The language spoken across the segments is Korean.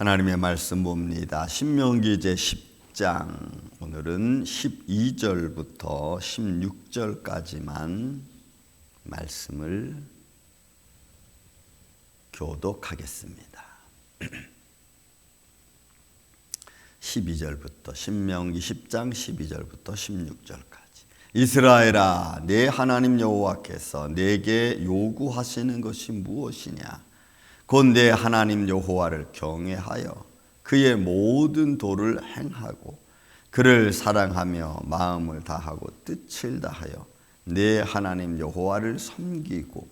하나님의 말씀 봅니다. 신명기 제10장 오늘은 12절부터 16절까지만 말씀을 교독하겠습니다. 12절부터 신명기 10장 12절부터 16절까지. 이스라엘아, 내 하나님 여호와께서 내게 요구하시는 것이 무엇이냐? 곧 내 하나님 여호와를 경외하여 그의 모든 도를 행하고 그를 사랑하며 마음을 다하고 뜻을 다하여 내 하나님 여호와를 섬기고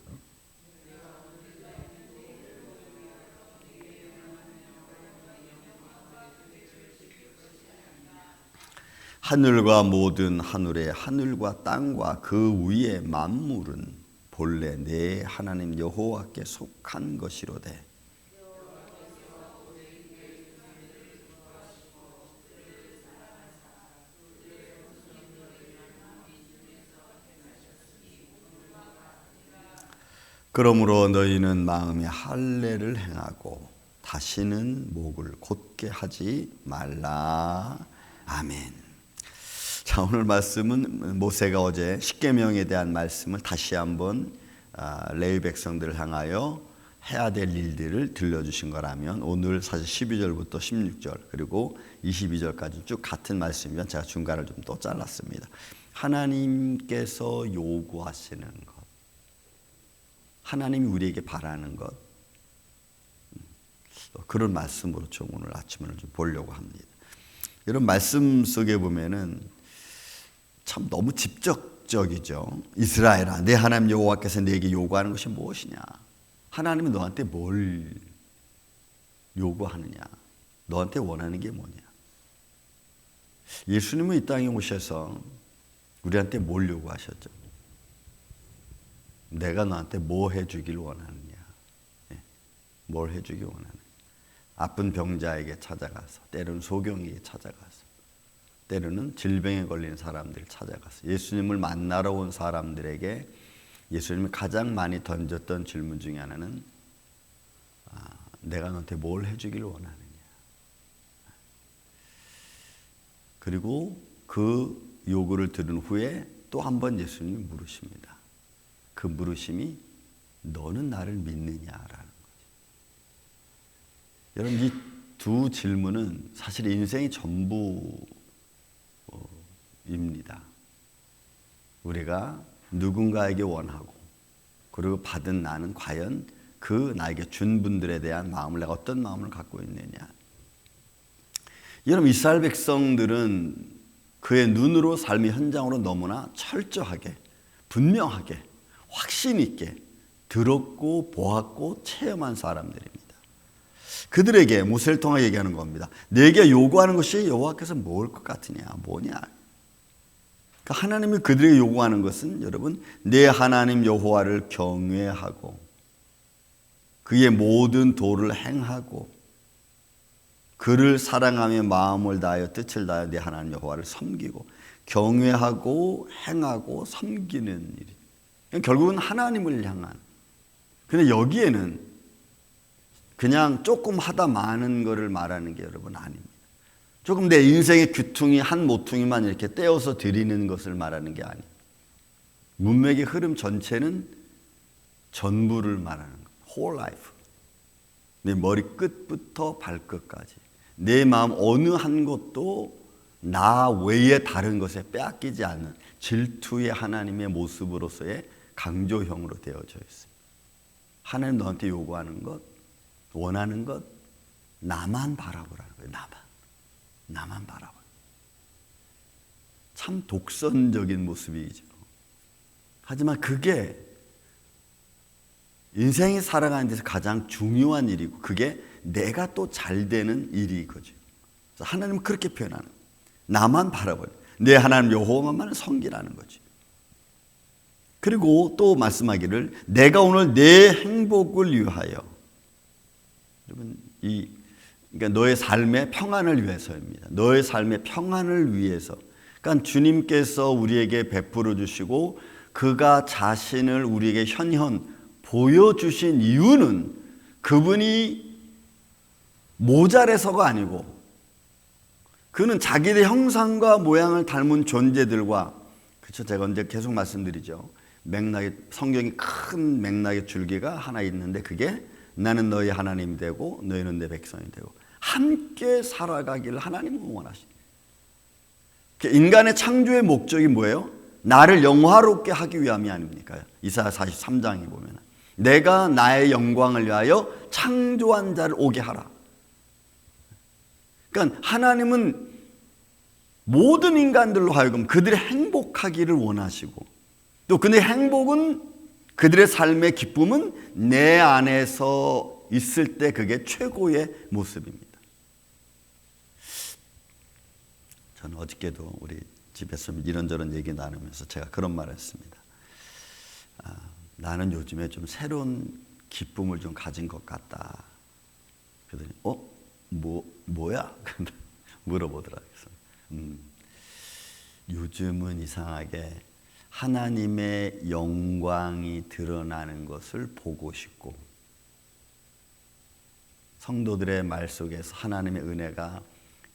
하늘과 모든 하늘의 하늘과 땅과 그 위의 만물은 본래 내 하나님 여호와께 속한 것이로되 그러므로 너희는 마음에 할례를 행하고 다시는 목을 곧게 하지 말라. 아멘. 자, 오늘 말씀은 모세가 어제 십계명에 대한 말씀을 다시 한번 레위 백성들을 향하여 해야 될 일들을 들려주신 거라면 오늘 사실 12절부터 16절 그리고 22절까지 쭉 같은 말씀이면 제가 중간을 좀 또 잘랐습니다. 하나님께서 요구하시는 것, 하나님이 우리에게 바라는 것, 그런 말씀으로 좀 오늘 아침을 좀 보려고 합니다. 이런 말씀 속에 보면은 참 너무 직접적이죠. 이스라엘아, 내 하나님 여호와께서 내게 요구하는 것이 무엇이냐? 하나님은 너한테 뭘 요구하느냐? 너한테 원하는 게 뭐냐? 예수님은 이 땅에 오셔서 우리한테 뭘 요구하셨죠? 내가 너한테 뭐 해주길 원하느냐? 뭘 해주길 원하느냐? 아픈 병자에게 찾아가서, 때로는 소경에게 찾아가서, 때로는 질병에 걸린 사람들 찾아가서 예수님을 만나러 온 사람들에게 예수님이 가장 많이 던졌던 질문 중에 하나는 내가 너한테 뭘 해주길 원하느냐. 그리고 그 요구를 들은 후에 또 한 번 예수님이 물으십니다. 그 물으심이 너는 나를 믿느냐라는 거죠. 여러분, 이 두 질문은 사실 인생의 전부입니다. 우리가 누군가에게 원하고 그리고 받은 나는 과연 그 나에게 준 분들에 대한 마음을 내가 어떤 마음을 갖고 있느냐. 여러분, 이스라엘 백성들은 그의 눈으로 삶의 현장으로 너무나 철저하게 분명하게 확신 있게 들었고 보았고 체험한 사람들입니다. 그들에게 모세를 통해 얘기하는 겁니다. 내게 요구하는 것이 여호와께서 뭘 것 같으냐, 뭐냐. 그러니까 하나님이 그들에게 요구하는 것은 여러분, 내 하나님 여호와를 경외하고 그의 모든 도를 행하고 그를 사랑하며 마음을 다하여 뜻을 다하여 내 하나님 여호와를 섬기고 경외하고 행하고 섬기는 일. 결국은 하나님을 향한. 근데 여기에는 그냥 조금 하다 마는 것을 말하는 게 여러분 아닙니다. 조금 내 인생의 귀퉁이 한 모퉁이만 이렇게 떼어서 드리는 것을 말하는 게 아니에요. 문맥의 흐름 전체는 전부를 말하는 거예요. whole life. 내 머리 끝부터 발끝까지. 내 마음 어느 한 것도 나 외에 다른 것에 빼앗기지 않는 질투의 하나님의 모습으로서의 강조형으로 되어져 있어요. 하나님 너한테 요구하는 것, 원하는 것, 나만 바라보라는 거예요. 나만 바라봐. 참 독선적인 모습이죠. 하지만 그게 인생이 살아가는 데서 가장 중요한 일이고 그게 내가 또 잘 되는 일이거든요. 하나님은 그렇게 표현하는 거예요. 나만 바라보라. 내 하나님 여호와만을 섬기라는 거지. 그리고 또 말씀하기를 내가 오늘 내 행복을 위하여, 여러분 그러니까 너의 삶의 평안을 위해서입니다. 너의 삶의 평안을 위해서. 그러니까 주님께서 우리에게 베풀어 주시고 그가 자신을 우리에게 현현 보여주신 이유는 그분이 모자라서가 아니고 그는 자기의 형상과 모양을 닮은 존재들과, 그렇죠? 제가 언제 계속 말씀드리죠. 맥락의, 성경이 큰 맥락의 줄기가 하나 있는데 그게 나는 너희 하나님이 되고 너희는 내 백성이 되고 함께 살아가기를 하나님은 원하시죠. 인간의 창조의 목적이 뭐예요? 나를 영화롭게 하기 위함이 아닙니까? 이사야 43장에 보면 내가 나의 영광을 위하여 창조한 자를 오게 하라. 그러니까 하나님은 모든 인간들로 하여금 그들의 행복하기를 원하시고, 또 그들의 행복은, 그들의 삶의 기쁨은 내 안에서 있을 때 그게 최고의 모습입니다. 저는 어저께도 우리 집에서 이런저런 얘기 나누면서 제가 그런 말을 했습니다. 나는 요즘에 좀 새로운 기쁨을 좀 가진 것 같다. 그러더니 뭐야? 물어보더라고요. 요즘은 이상하게 하나님의 영광이 드러나는 것을 보고 싶고, 성도들의 말 속에서 하나님의 은혜가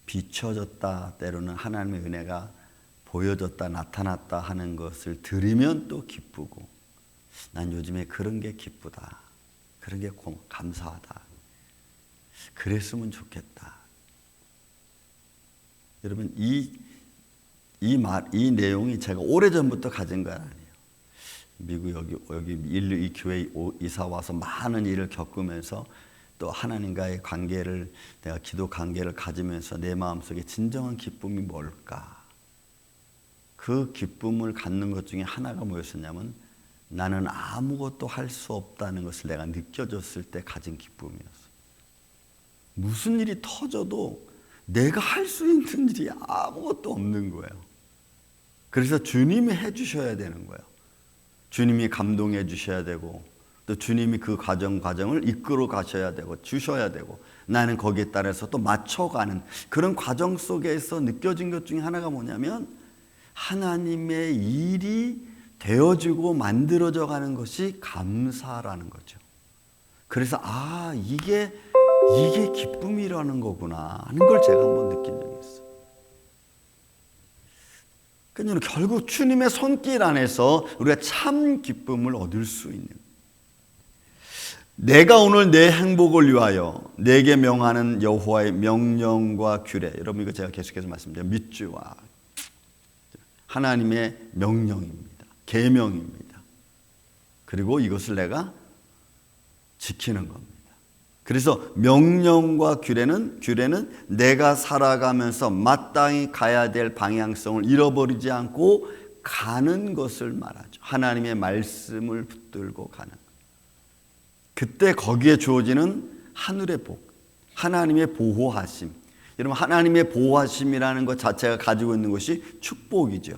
비춰졌다, 때로는 하나님의 은혜가 보여졌다, 나타났다 하는 것을 들으면 또 기쁘고, 난 요즘에 그런 게 기쁘다, 그런 게 감사하다, 그랬으면 좋겠다. 여러분, 이 내용이 제가 오래전부터 가진 건 아니에요. 미국 여기 이 교회 이사 와서 많은 일을 겪으면서 또 하나님과의 관계를, 내가 기도 관계를 가지면서 내 마음속에 진정한 기쁨이 뭘까? 그 기쁨을 갖는 것 중에 하나가 뭐였었냐면, 나는 아무것도 할 수 없다는 것을 내가 느껴졌을 때 가진 기쁨이었어요. 무슨 일이 터져도 내가 할 수 있는 일이 아무것도 없는 거예요. 그래서 주님이 해주셔야 되는 거예요. 주님이 감동해 주셔야 되고, 또 주님이 그 과정을 이끌어 가셔야 되고 주셔야 되고, 나는 거기에 따라서 또 맞춰가는 그런 과정 속에서 느껴진 것 중에 하나가 뭐냐면, 하나님의 일이 되어지고 만들어져 가는 것이 감사라는 거죠. 그래서 이게 기쁨이라는 거구나 하는 걸 제가 한번 느낀 적이 있어요. 그러니까 결국 주님의 손길 안에서 우리가 참 기쁨을 얻을 수 있는, 내가 오늘 내 행복을 위하여 내게 명하는 여호와의 명령과 규례, 여러분 이거 제가 계속해서 말씀드려요. 밋주와 하나님의 명령입니다. 계명입니다. 그리고 이것을 내가 지키는 겁니다. 그래서 명령과 규례는 내가 살아가면서 마땅히 가야 될 방향성을 잃어버리지 않고 가는 것을 말하죠. 하나님의 말씀을 붙들고 가는 것. 그때 거기에 주어지는 하늘의 복, 하나님의 보호하심. 여러분, 하나님의 보호하심이라는 것 자체가 가지고 있는 것이 축복이죠.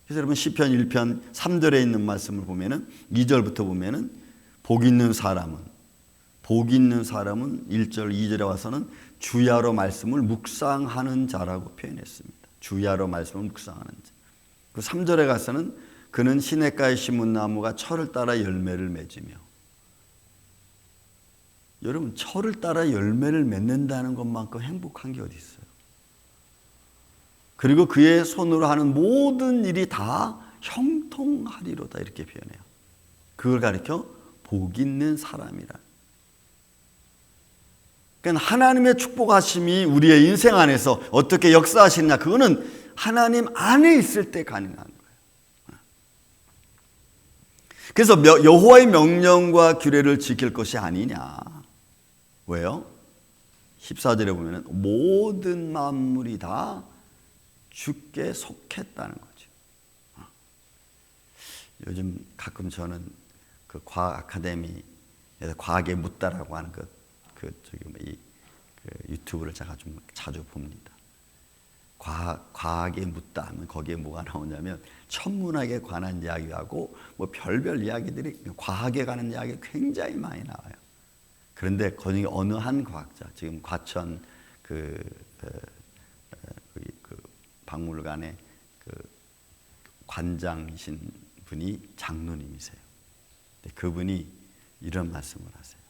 그래서 여러분 시편 1편 3절에 있는 말씀을 보면은, 2절부터 보면은 복 있는 사람은 1절 2절에 와서는 주야로 말씀을 묵상하는 자라고 표현했습니다. 주야로 말씀을 묵상하는 자. 그 3절에 가서는 그는 시냇가에 심은 나무가 철을 따라 열매를 맺으며. 여러분, 철을 따라 열매를 맺는다는 것만큼 행복한 게 어디 있어요? 그리고 그의 손으로 하는 모든 일이 다 형통하리로다, 이렇게 표현해요. 그걸 가리켜 복 있는 사람이라. 그러니까 하나님의 축복하심이 우리의 인생 안에서 어떻게 역사하시느냐, 그거는 하나님 안에 있을 때 가능한 거예요. 그래서 여호와의 명령과 규례를 지킬 것이 아니냐. 왜요? 14절에 보면 모든 만물이 다 주께 속했다는 거죠. 요즘 가끔 저는 그 과학 아카데미에서 과학에 묻다라고 하는 그 유튜브를 제가 좀 자주 봅니다. 과학에 묻다 하면 거기에 뭐가 나오냐면 천문학에 관한 이야기하고 뭐 별별 이야기들이, 과학에 관한 이야기 굉장히 많이 나와요. 그런데 거기 어느 한 과학자, 지금 과천 그 박물관의 그 관장이신 분이 장로님이세요. 그분이 이런 말씀을 하세요.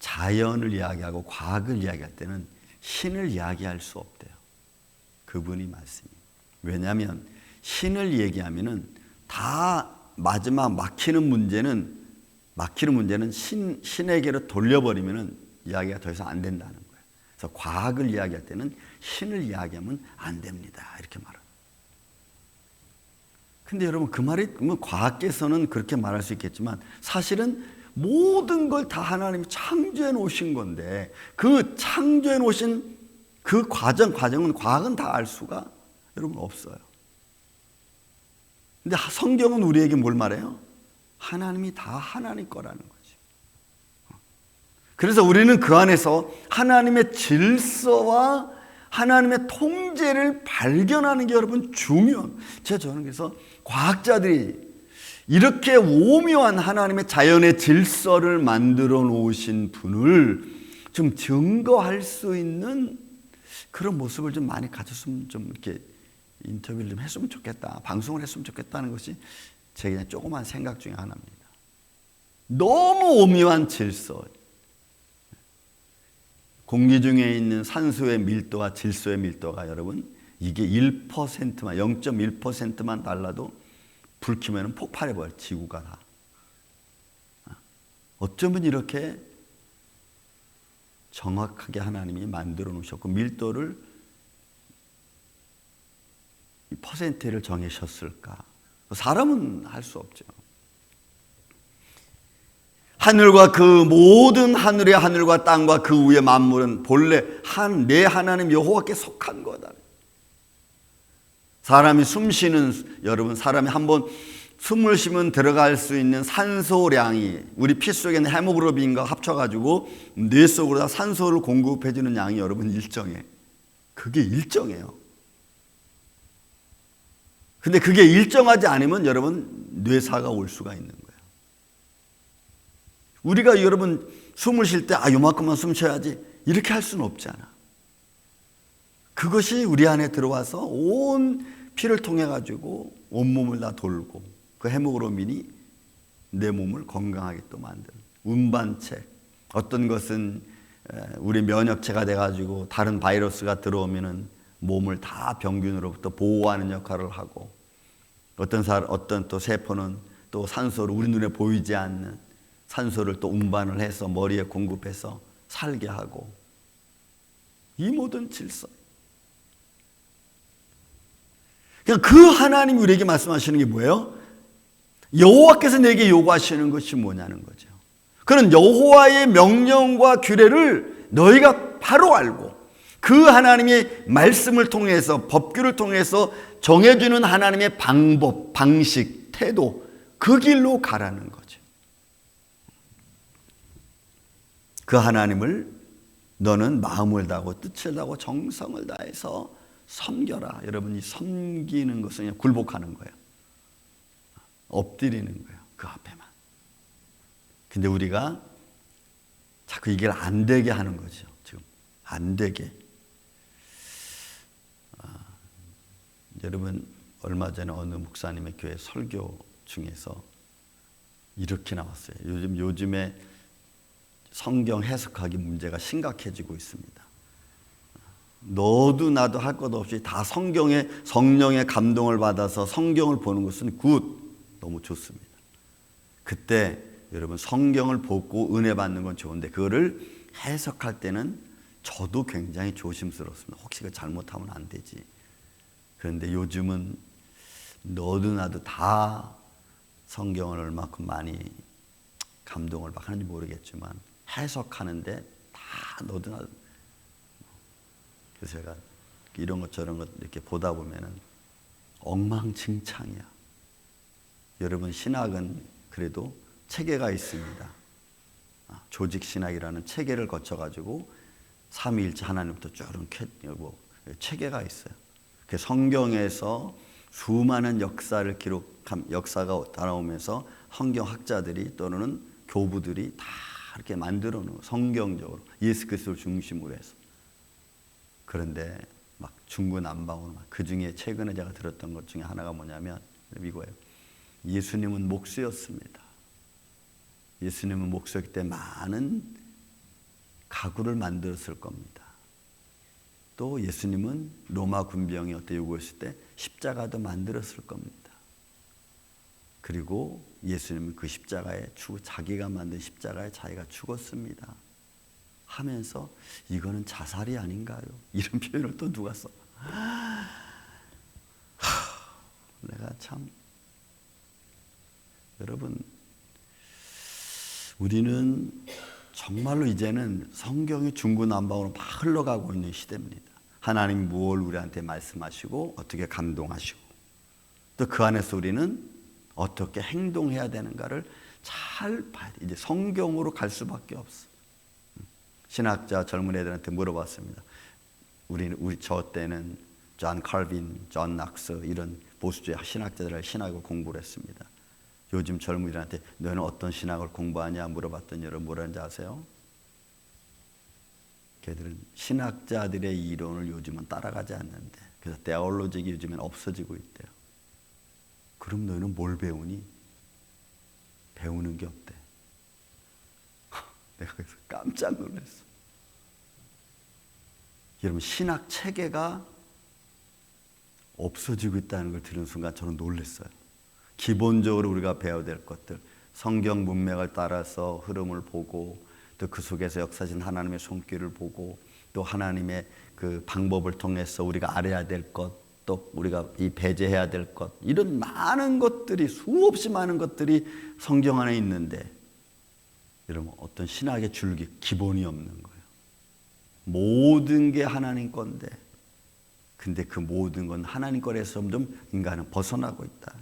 자연을 이야기하고 과학을 이야기할 때는 신을 이야기할 수 없대요. 그분이 말씀이. 왜냐하면 신을 얘기하면은 다 마지막 막히는 문제는 신에게로 돌려버리면은 이야기가 더 이상 안 된다는 거예요. 그래서 과학을 이야기할 때는 신을 이야기하면 안 됩니다. 이렇게 말합니다. 근데 여러분 그 말이 과학계에서는 그렇게 말할 수 있겠지만 사실은 모든 걸 다 하나님이 창조해 놓으신 건데 그 창조해 놓으신 그 과정은 과학은 다 알 수가 여러분 없어요. 근데 성경은 우리에게 뭘 말해요? 하나님이 다 하나님 거라는 거지. 그래서 우리는 그 안에서 하나님의 질서와 하나님의 통제를 발견하는 게 여러분 중요한. 저는 그래서 과학자들이 이렇게 오묘한 하나님의 자연의 질서를 만들어 놓으신 분을 좀 증거할 수 있는 그런 모습을 좀 많이 가졌으면 좀 이렇게 인터뷰를 좀 했으면 좋겠다. 방송을 했으면 좋겠다는 것이 제 그냥 조그만 생각 중에 하나입니다. 너무 오묘한 질서. 공기 중에 있는 산소의 밀도와 질소의 밀도가 여러분 이게 1%만 0.1%만 달라도 불 켜면 폭발해버려요. 지구가 다. 어쩌면 이렇게 정확하게 하나님이 만들어 놓으셨고 밀도를 퍼센트를 정하셨을까? 사람은 할 수 없죠. 하늘과 그 모든 하늘의 하늘과 땅과 그 위의 만물은 본래 내 하나님 여호와께 속한 거다. 사람이 여러분 사람이 한번 숨을 쉬면 들어갈 수 있는 산소량이 우리 피 속에 있는 헤모글로빈과 합쳐가지고 뇌 속으로 다 산소를 공급해주는 양이 여러분 일정해. 그게 일정해요. 근데 그게 일정하지 않으면 여러분 뇌사가 올 수가 있는 거예요. 우리가 여러분 숨을 쉴 때 요만큼만 숨 쉬어야지 이렇게 할 수는 없잖아. 그것이 우리 안에 들어와서 온 피를 통해 가지고 온몸을 다 돌고 그 헤모글로빈이 내 몸을 건강하게 또 만드는 운반체. 어떤 것은 우리 면역체가 돼 가지고 다른 바이러스가 들어오면은 몸을 다 병균으로부터 보호하는 역할을 하고 어떤 또 세포는 또 산소를 우리 눈에 보이지 않는 산소를 또 운반을 해서 머리에 공급해서 살게 하고 이 모든 질서. 그러니까 그 하나님이 우리에게 말씀하시는 게 뭐예요? 여호와께서 내게 요구하시는 것이 뭐냐는 거죠. 그런 여호와의 명령과 규례를 너희가 바로 알고 그 하나님의 말씀을 통해서 법규를 통해서 정해주는 하나님의 방법, 방식, 태도 그 길로 가라는 거죠. 그 하나님을 너는 마음을 다하고 뜻을 다하고 정성을 다해서 섬겨라. 여러분이 섬기는 것은 그냥 굴복하는 거예요. 엎드리는 거예요. 그 앞에만. 근데 우리가 자꾸 이게 안 되게 하는 거죠. 지금 안 되게. 여러분 얼마 전에 어느 목사님의 교회 설교 중에서 이렇게 나왔어요. 요즘에 성경 해석하기 문제가 심각해지고 있습니다. 너도 나도 할 것 없이 다 성경의 성령의 감동을 받아서 성경을 보는 것은 너무 좋습니다. 그때 여러분 성경을 보고 은혜 받는 건 좋은데 그거를 해석할 때는 저도 굉장히 조심스럽습니다. 혹시 그 잘못하면 안 되지. 그런데 요즘은 너도 나도 다 성경을 얼마큼 많이 감동을 받는지 모르겠지만 해석하는데 다 너도 나도. 그래서 제가 이런 것 저런 것 이렇게 보다 보면은 엉망진창이야. 여러분 신학은 그래도 체계가 있습니다. 조직신학이라는 체계를 거쳐가지고 삼위일체 하나님부터 쭉 체계가 있어요. 성경에서 수많은 역사가 따라오면서 성경학자들이 또는 교부들이 다 이렇게 만들어 놓은 성경적으로 예수 그리스도를 중심으로 해서. 그런데 막 중구난방으로 그 중에 최근에 제가 들었던 것 중에 하나가 뭐냐면 이거예요. 예수님은 목수였습니다. 예수님은 목수였기 때문에 많은 가구를 만들었을 겁니다. 또 예수님은 로마 군병이 요구했을 때 십자가도 만들었을 겁니다. 그리고 예수님은 그 십자가에 자기가 만든 십자가에 자기가 죽었습니다 하면서 이거는 자살이 아닌가요? 이런 표현을 또 누가 써? 내가 참, 여러분, 우리는 정말로 이제는 성경이 중구난방으로 막 흘러가고 있는 시대입니다. 하나님 무엇을 우리한테 말씀하시고 어떻게 감동하시고 또 그 안에서 우리는 어떻게 행동해야 되는가를 잘 봐야 돼. 이제 성경으로 갈 수밖에 없어. 신학자 젊은 애들한테 물어봤습니다. 저 때는 존 칼빈, 존 낙스 이런 보수주의 신학자들의 신학을 공부를 했습니다. 요즘 젊은이들한테 너는 어떤 신학을 공부하냐 물어봤더니 여러분 뭐라는지 아세요? 걔들은 신학자들의 이론을 요즘은 따라가지 않는데 그래서 데올로직이 요즘엔 없어지고 있대요. 그럼 너희는 뭘 배우니? 배우는 게 없대. 내가 그래서 깜짝 놀랐어. 여러분 신학 체계가 없어지고 있다는 걸 들은 순간 저는 놀랐어요. 기본적으로 우리가 배워야 될 것들, 성경 문맥을 따라서 흐름을 보고 또 그 속에서 역사하신 하나님의 손길을 보고 또 하나님의 그 방법을 통해서 우리가 알아야 될 것, 또 우리가 이 배제해야 될 것, 이런 많은 것들이 수없이 많은 것들이 성경 안에 있는데 여러분 어떤 신학의 줄기 기본이 없는 거예요. 모든 게 하나님 건데 근데 그 모든 건 하나님 거에서 점점 인간은 벗어나고 있다.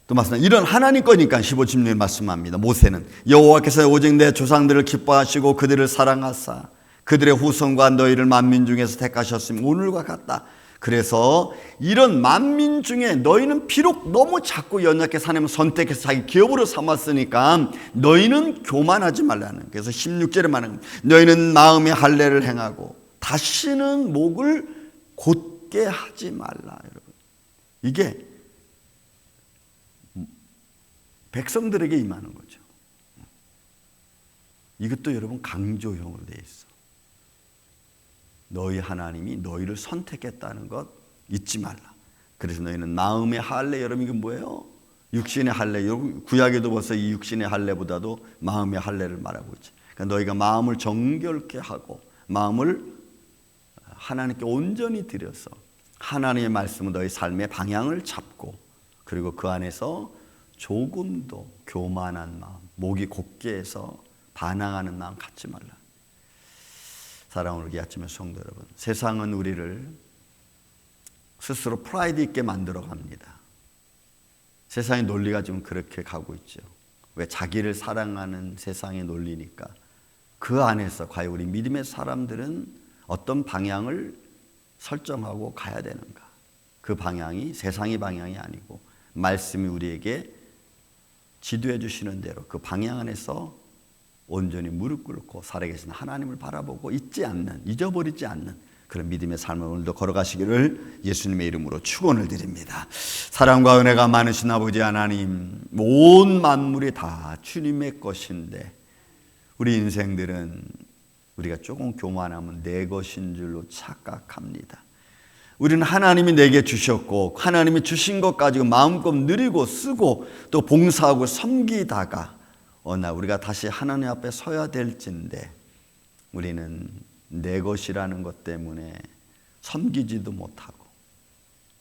또 말씀합니다. 이런 하나님 거니까 15절에 말씀합니다. 모세는 여호와께서 오직 내 조상들을 기뻐하시고 그들을 사랑하사 그들의 후손과 너희를 만민 중에서 택하셨으니 오늘과 같다. 그래서 이런 만민 중에 너희는 비록 너무 작고 연약해서 하나님은 선택해서 자기 기업으로 삼았으니까 너희는 교만하지 말라는. 그래서 16절에 말하는 너희는 마음의 할례를 행하고 다시는 목을 곧게 하지 말라. 여러분 이게 백성들에게 임하는 거죠. 이것도 여러분 강조형으로 되어 있어. 너희 하나님이 너희를 선택했다는 것 잊지 말라. 그래서 너희는 마음의 할례. 여러분 이게 뭐예요? 육신의 할례. 구약에도 벌써 이 육신의 할례보다도 마음의 할례를 말하고 있지. 그러니까 너희가 마음을 정결케 하고 마음을 하나님께 온전히 드려서 하나님의 말씀은 너희 삶의 방향을 잡고 그리고 그 안에서 조금도 교만한 마음, 목이 곧게 해서 반항하는 마음 갖지 말라. 사랑하는 우리 아침에 성도 여러분, 세상은 우리를 스스로 프라이드 있게 만들어 갑니다. 세상의 논리가 지금 그렇게 가고 있죠. 왜? 자기를 사랑하는 세상의 논리니까. 그 안에서 과연 우리 믿음의 사람들은 어떤 방향을 설정하고 가야 되는가? 그 방향이 세상의 방향이 아니고 말씀이 우리에게 지도해 주시는 대로 그 방향 안에서 온전히 무릎 꿇고 살아계신 하나님을 바라보고 잊어버리지 않는 그런 믿음의 삶을 오늘도 걸어가시기를 예수님의 이름으로 축원을 드립니다. 사랑과 은혜가 많으신 아버지 하나님, 온 만물이 다 주님의 것인데 우리 인생들은 우리가 조금 교만하면 내 것인 줄로 착각합니다. 우리는 하나님이 내게 주셨고 하나님이 주신 것 가지고 마음껏 누리고 쓰고 또 봉사하고 섬기다가 어느 날 우리가 다시 하나님 앞에 서야 될진데 우리는 내 것이라는 것 때문에 섬기지도 못하고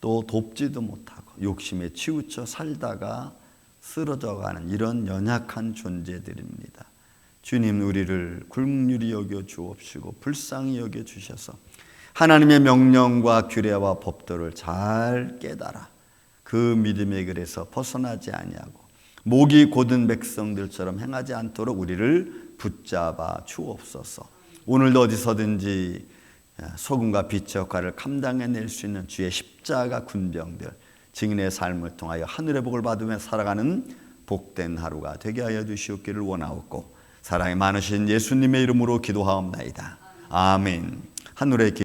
또 돕지도 못하고 욕심에 치우쳐 살다가 쓰러져가는 이런 연약한 존재들입니다. 주님 우리를 긍휼히 여겨 주옵시고 불쌍히 여겨 주셔서 하나님의 명령과 규례와 법도를 잘 깨달아 그 믿음의 길에서 벗어나지 아니하고 목이 곧은 백성들처럼 행하지 않도록 우리를 붙잡아 주옵소서. 오늘도 어디서든지 소금과 빛의 역할을 감당해낼 수 있는 주의 십자가 군병들 증인의 삶을 통하여 하늘의 복을 받으며 살아가는 복된 하루가 되게 하여 주시옵기를 원하옵고 사랑이 많으신 예수님의 이름으로 기도하옵나이다. 아멘. 하늘의